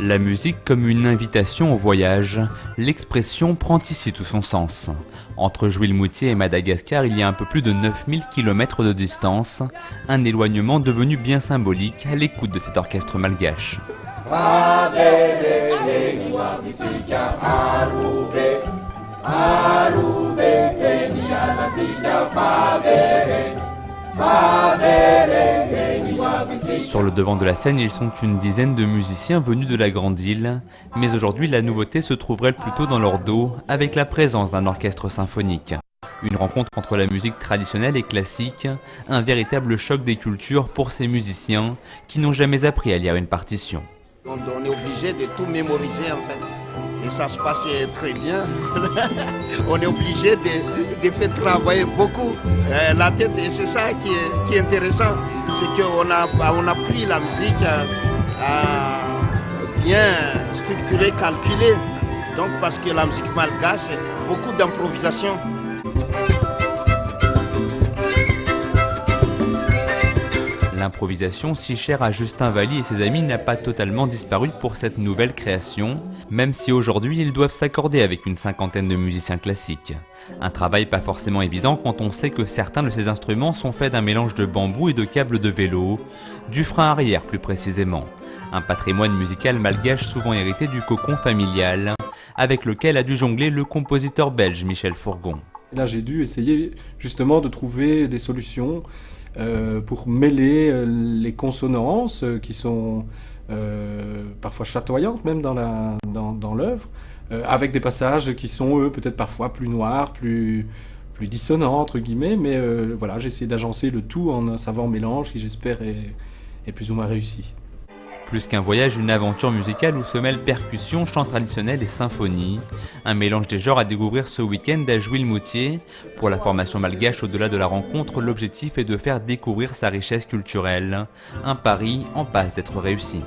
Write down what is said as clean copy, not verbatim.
La musique comme une invitation au voyage, l'expression prend ici tout son sens. Entre Juilmoutier et Madagascar, il y a un peu plus de 9000 km de distance, un éloignement devenu bien symbolique à l'écoute de cet orchestre malgache. Sur le devant de la scène, ils sont une dizaine de musiciens venus de la Grande Île, mais aujourd'hui la nouveauté se trouverait plutôt dans leur dos, avec la présence d'un orchestre symphonique. Une rencontre entre la musique traditionnelle et classique, un véritable choc des cultures pour ces musiciens qui n'ont jamais appris à lire une partition. On est obligé de tout mémoriser en fait. Et ça se passe très bien. On est obligé de faire travailler beaucoup la tête. Et c'est ça qui est intéressant. C'est qu'on a pris la musique bien structurée, calculée. Donc parce que la musique malgache, c'est beaucoup d'improvisation. L'improvisation, si chère à Justin Valli et ses amis, n'a pas totalement disparu pour cette nouvelle création, même si aujourd'hui ils doivent s'accorder avec une cinquantaine de musiciens classiques. Un travail pas forcément évident quand on sait que certains de ces instruments sont faits d'un mélange de bambou et de câbles de vélo, du frein arrière plus précisément. Un patrimoine musical malgache souvent hérité du cocon familial, avec lequel a dû jongler le compositeur belge Michel Fourgon. Là j'ai dû essayer justement de trouver des solutions pour mêler les consonances qui sont parfois chatoyantes même dans l'œuvre, avec des passages qui sont eux peut-être parfois plus noirs, plus dissonants entre guillemets, mais voilà, j'ai essayé d'agencer le tout en un savant mélange qui j'espère est plus ou moins réussi. Plus qu'un voyage, une aventure musicale où se mêlent percussions, chants traditionnels et symphonies. Un mélange des genres à découvrir ce week-end à Juilmoutier. Pour la formation malgache, au-delà de la rencontre, l'objectif est de faire découvrir sa richesse culturelle. Un pari en passe d'être réussi.